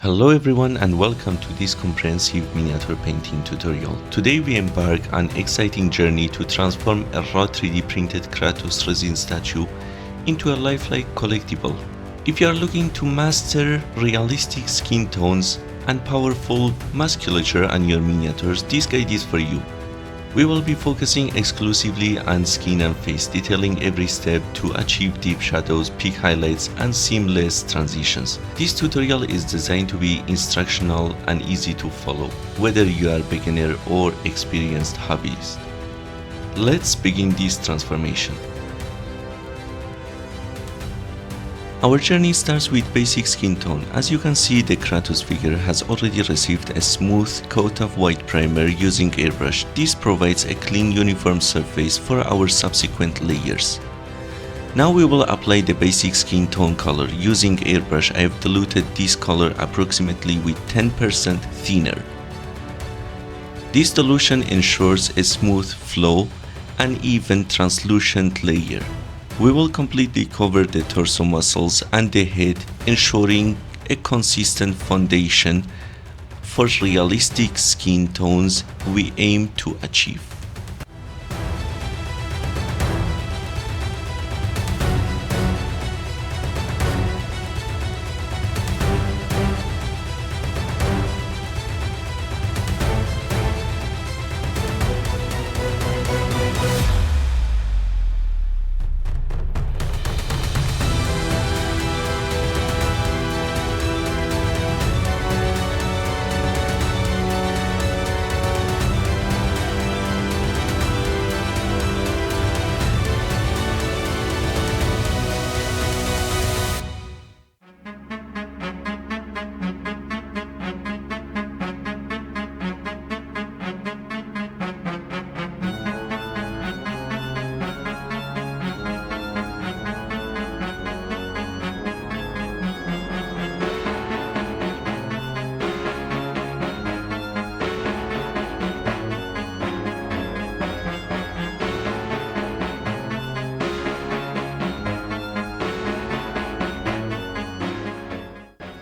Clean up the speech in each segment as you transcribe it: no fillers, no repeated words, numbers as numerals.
Hello everyone and welcome to this comprehensive miniature painting tutorial. Today we embark on an exciting journey to transform a raw 3D printed Kratos resin statue into a lifelike collectible. If you are looking to master realistic skin tones and powerful musculature on your miniatures, this guide is for you. We will be focusing exclusively on skin and face, detailing every step to achieve deep shadows, peak highlights, and seamless transitions. This tutorial is designed to be instructional and easy to follow, whether you are a beginner or experienced hobbyist. Let's begin this transformation. Our journey starts with basic skin tone. As you can see, the Kratos figure has already received a smooth coat of white primer using Airbrush. This provides a clean, uniform surface for our subsequent layers. Now we will apply the basic skin tone color. Using Airbrush, I have diluted this color approximately with 10% thinner. This dilution ensures a smooth flow and even translucent layer. We will completely cover the torso muscles and the head, ensuring a consistent foundation for realistic skin tones we aim to achieve.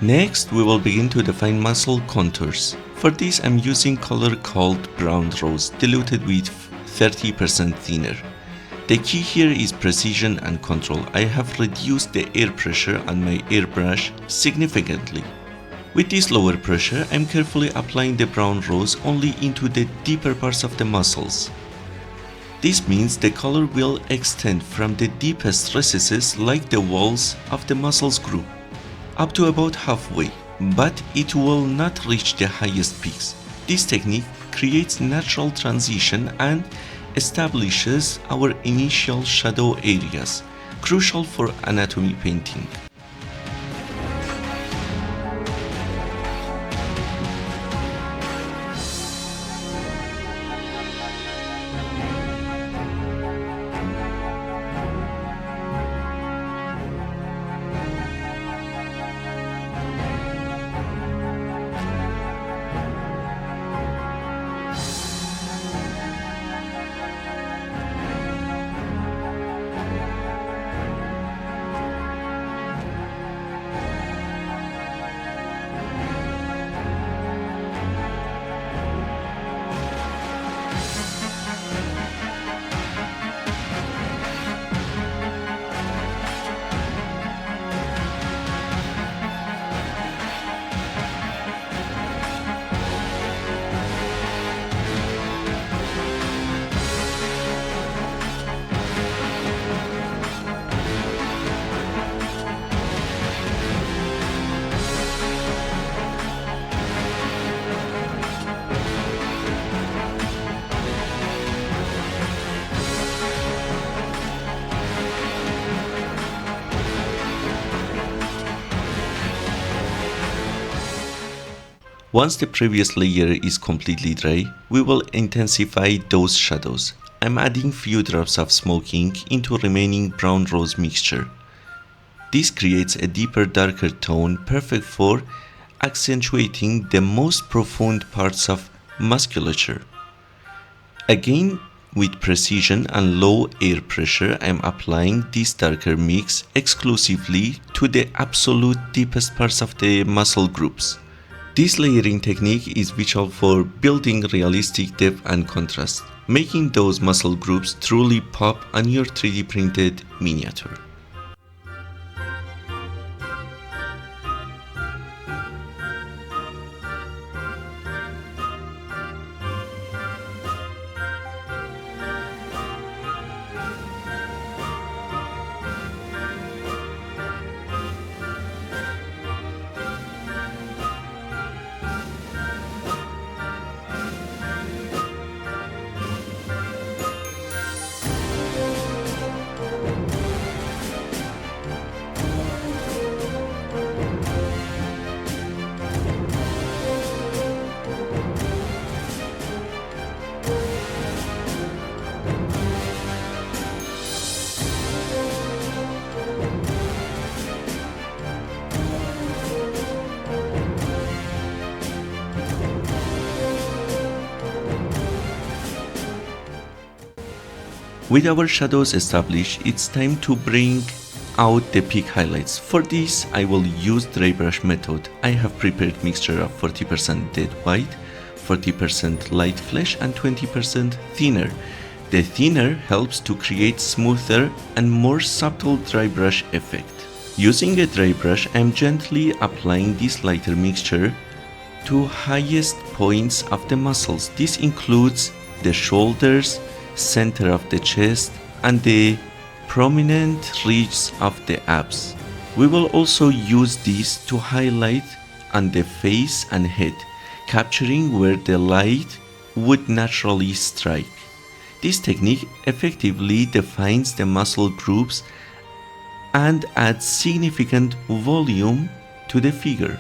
Next, we will begin to define muscle contours. For this, I'm using color called brown rose, diluted with 30% thinner. The key here is precision and control. I have reduced the air pressure on my airbrush significantly. With this lower pressure, I'm carefully applying the brown rose only into the deeper parts of the muscles. This means the color will extend from the deepest recesses like the walls of the muscles group up to about halfway, but it will not reach the highest peaks. This technique creates natural transition and establishes our initial shadow areas, crucial for anatomy painting. Once the previous layer is completely dry, we will intensify those shadows. I'm adding few drops of smoke ink into remaining brown rose mixture. This creates a deeper, darker tone, perfect for accentuating the most profound parts of musculature. Again, With precision and low air pressure, I am applying this darker mix exclusively to the absolute deepest parts of the muscle groups. This layering technique is vital for building realistic depth and contrast, making those muscle groups truly pop on your 3D printed miniature. With our shadows established, it's time to bring out the peak highlights. For this, I will use dry brush method. I have prepared mixture of 40% dead white, 40% light flesh and 20% thinner. The thinner helps to create smoother and more subtle dry brush effect. Using a dry brush, I am gently applying this lighter mixture to highest points of the muscles. This includes the shoulders, center of the chest and the prominent ridges of the abs. We will also use this to highlight on the face and head, capturing where the light would naturally strike. This technique effectively defines the muscle groups and adds significant volume to the figure.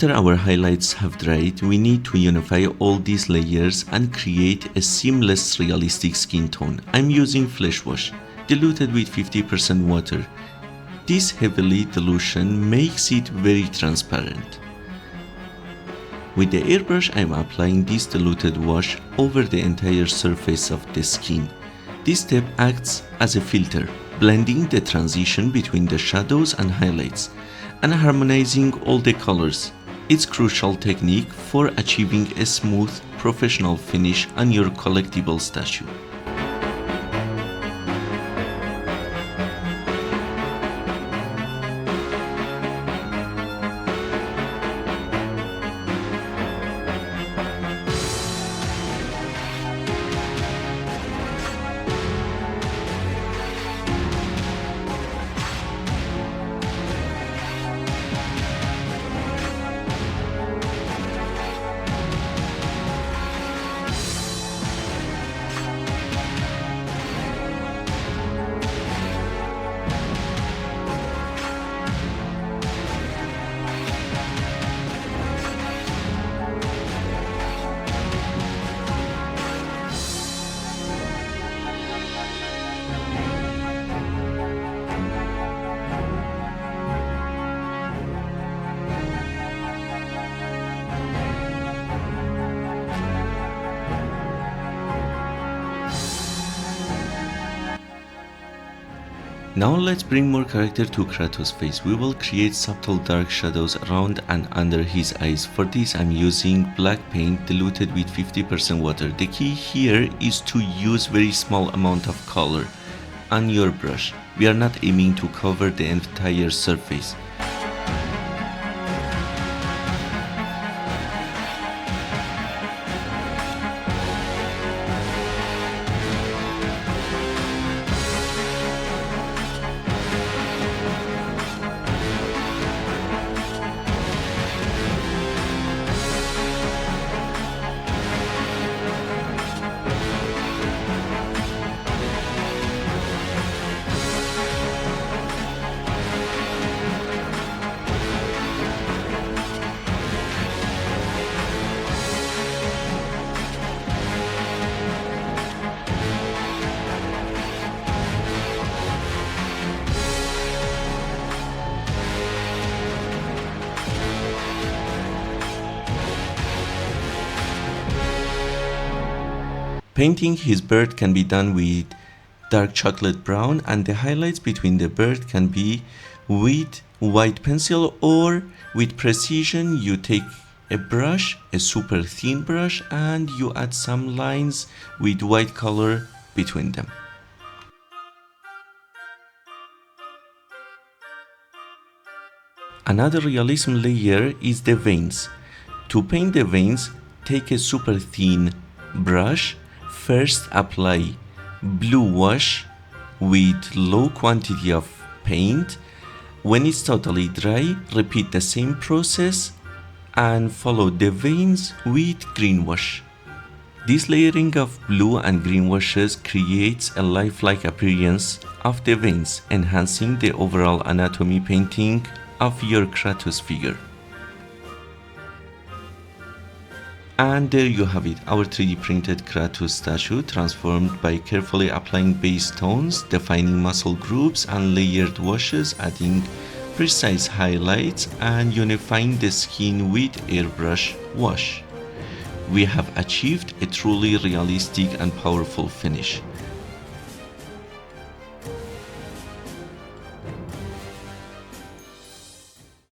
After our highlights have dried, we need to unify all these layers and create a seamless realistic skin tone. I'm using flesh wash, diluted with 50% water. This heavily dilution makes it very transparent. With the airbrush, I'm applying this diluted wash over the entire surface of the skin. This step acts as a filter, blending the transition between the shadows and highlights, and harmonizing all the colors. It's crucial technique for achieving a smooth, professional finish on your collectible statue. Now let's bring more character to Kratos' face. We will create subtle dark shadows around and under his eyes. For this I'm using black paint diluted with 50% water. The key here is to use very small amount of color on your brush. We are not aiming to cover the entire surface. Painting his bird can be done with dark chocolate brown, and the highlights between the bird can be with white pencil, or with precision you take a brush, a super thin brush, and you add some lines with white color between them. Another realism layer is the veins. To paint the veins, take a super thin brush. First apply blue wash with low quantity of paint. When it's totally dry, repeat the same process and follow the veins with green wash. This layering of blue and green washes creates a lifelike appearance of the veins, enhancing the overall anatomy painting of your Kratos figure. And there you have it, our 3D printed Kratos statue transformed by carefully applying base tones, defining muscle groups and layered washes, adding precise highlights and unifying the skin with airbrush wash. We have achieved a truly realistic and powerful finish.